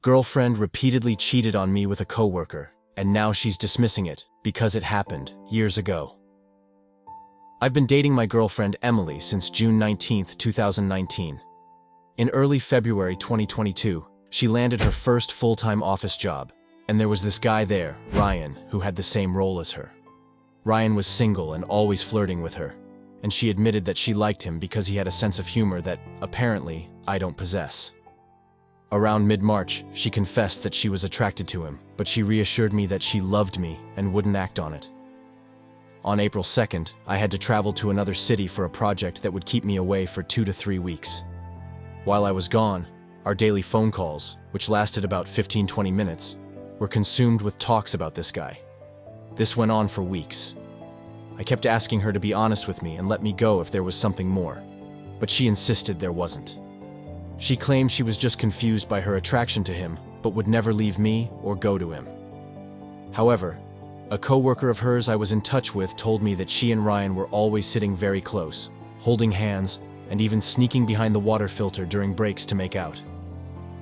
Girlfriend repeatedly cheated on me with a coworker, and now she's dismissing it because it happened years ago. I've been dating my girlfriend Emily since June 19, 2019. In early February 2022, she landed her first full-time office job, and there was this guy there, Ryan, who had the same role as her. Ryan was single and always flirting with her, and she admitted that she liked him because he had a sense of humor that, apparently, I don't possess. Around mid-March, she confessed that she was attracted to him, but she reassured me that she loved me and wouldn't act on it. On April 2nd, I had to travel to another city for a project that would keep me away for 2 to 3 weeks. While I was gone, our daily phone calls, which lasted about 15-20 minutes, were consumed with talks about this guy. This went on for weeks. I kept asking her to be honest with me and let me go if there was something more, but she insisted there wasn't. She claimed she was just confused by her attraction to him, but would never leave me or go to him. However, a coworker of hers I was in touch with told me that she and Ryan were always sitting very close, holding hands, and even sneaking behind the water filter during breaks to make out.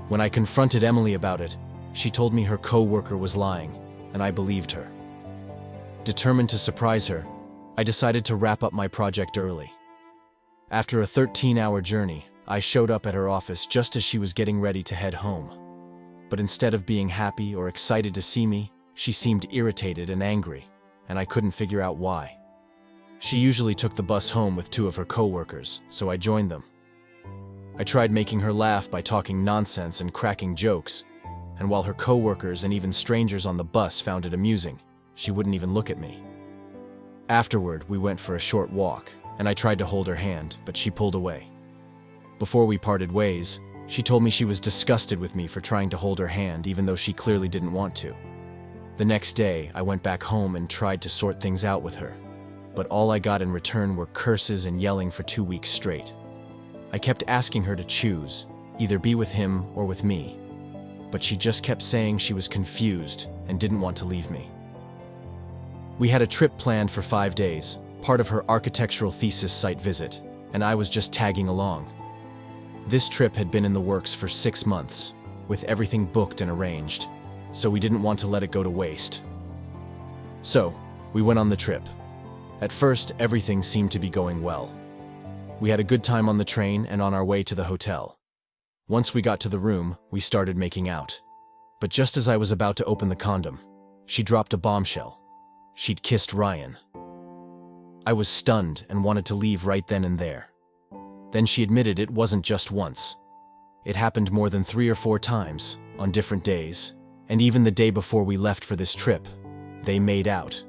When I confronted Emily about it, she told me her coworker was lying, and I believed her. Determined to surprise her, I decided to wrap up my project early. After a 13-hour journey, I showed up at her office just as she was getting ready to head home. But instead of being happy or excited to see me, she seemed irritated and angry, and I couldn't figure out why. She usually took the bus home with 2 of her coworkers, so I joined them. I tried making her laugh by talking nonsense and cracking jokes, and while her coworkers and even strangers on the bus found it amusing, she wouldn't even look at me. Afterward, we went for a short walk, and I tried to hold her hand, but she pulled away. Before we parted ways, she told me she was disgusted with me for trying to hold her hand even though she clearly didn't want to. The next day, I went back home and tried to sort things out with her, but all I got in return were curses and yelling for 2 weeks straight. I kept asking her to choose, either be with him or with me, but she just kept saying she was confused and didn't want to leave me. We had a trip planned for 5 days, part of her architectural thesis site visit, and I was just tagging along. This trip had been in the works for 6 months, with everything booked and arranged, so we didn't want to let it go to waste. So, we went on the trip. At first, everything seemed to be going well. We had a good time on the train and on our way to the hotel. Once we got to the room, we started making out. But just as I was about to open the condom, she dropped a bombshell. She'd kissed Ryan. I was stunned and wanted to leave right then and there. Then she admitted it wasn't just once. It happened more than 3 or 4 times, on different days, and even the day before we left for this trip, they made out.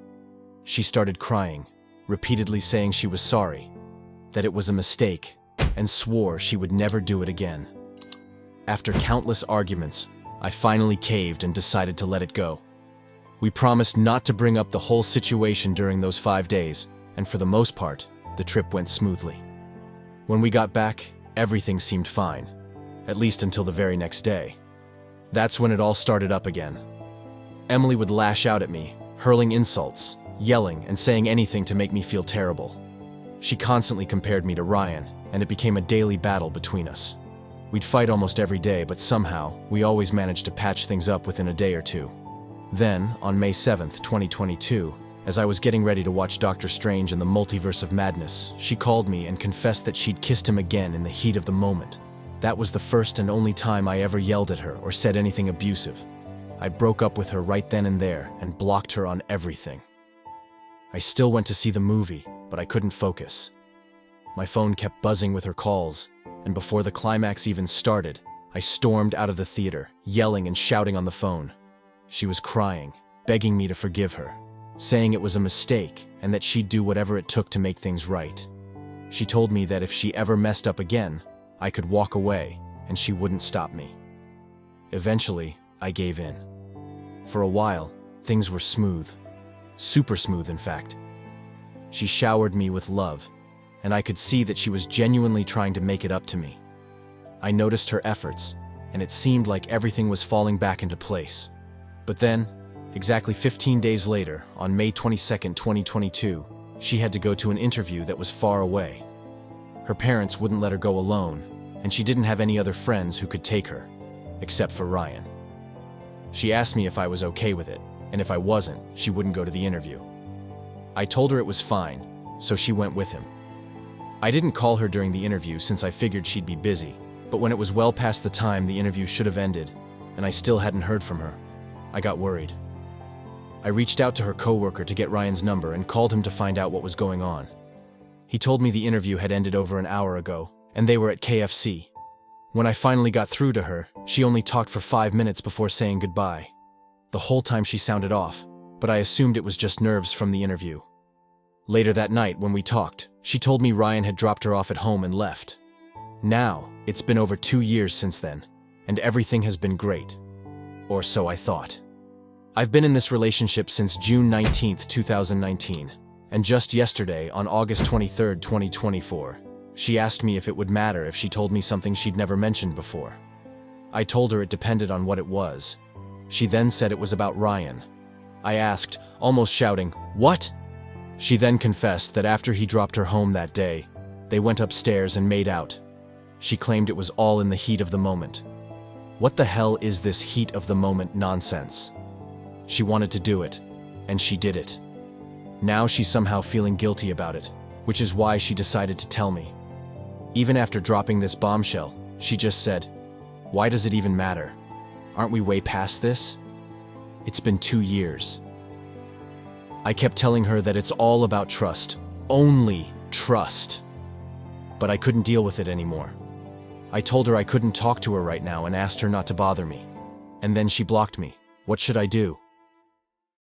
She started crying, repeatedly saying she was sorry, that it was a mistake, and swore she would never do it again. After countless arguments, I finally caved and decided to let it go. We promised not to bring up the whole situation during those 5 days, and for the most part, the trip went smoothly. When we got back, everything seemed fine, at least until the very next day. That's when it all started up again. Emily would lash out at me, hurling insults, yelling, and saying anything to make me feel terrible. She constantly compared me to Ryan, and it became a daily battle between us. We'd fight almost every day, but somehow, we always managed to patch things up within a day or 2. Then, on May 7th, 2022, as I was getting ready to watch Doctor Strange and the Multiverse of Madness, she called me and confessed that she'd kissed him again in the heat of the moment. That was the first and only time I ever yelled at her or said anything abusive. I broke up with her right then and there and blocked her on everything. I still went to see the movie, but I couldn't focus. My phone kept buzzing with her calls, and before the climax even started, I stormed out of the theater, yelling and shouting on the phone. She was crying, begging me to forgive her, saying it was a mistake and that she'd do whatever it took to make things right. She told me that if she ever messed up again, I could walk away and she wouldn't stop me. Eventually, I gave in. For a while, things were smooth. Super smooth, in fact. She showered me with love, and I could see that she was genuinely trying to make it up to me. I noticed her efforts, and it seemed like everything was falling back into place. But then, exactly 15 days later, on May 22, 2022, she had to go to an interview that was far away. Her parents wouldn't let her go alone, and she didn't have any other friends who could take her, except for Ryan. She asked me if I was okay with it, and if I wasn't, she wouldn't go to the interview. I told her it was fine, so she went with him. I didn't call her during the interview since I figured she'd be busy, but when it was well past the time the interview should have ended, and I still hadn't heard from her, I got worried. I reached out to her coworker to get Ryan's number and called him to find out what was going on. He told me the interview had ended over an hour ago, and they were at KFC. When I finally got through to her, she only talked for 5 minutes before saying goodbye. The whole time she sounded off, but I assumed it was just nerves from the interview. Later that night, when we talked, she told me Ryan had dropped her off at home and left. Now, it's been over 2 years since then, and everything has been great. Or so I thought. I've been in this relationship since June 19th, 2019, and just yesterday, on August 23rd, 2024, she asked me if it would matter if she told me something she'd never mentioned before. I told her it depended on what it was. She then said it was about Ryan. I asked, almost shouting, "What?" She then confessed that after he dropped her home that day, they went upstairs and made out. She claimed it was all in the heat of the moment. What the hell is this heat of the moment nonsense? She wanted to do it, and she did it. Now she's somehow feeling guilty about it, which is why she decided to tell me. Even after dropping this bombshell, she just said, "Why does it even matter? Aren't we way past this?" It's been 2 years. I kept telling her that it's all about trust, only trust. But I couldn't deal with it anymore. I told her I couldn't talk to her right now and asked her not to bother me. And then she blocked me. What should I do?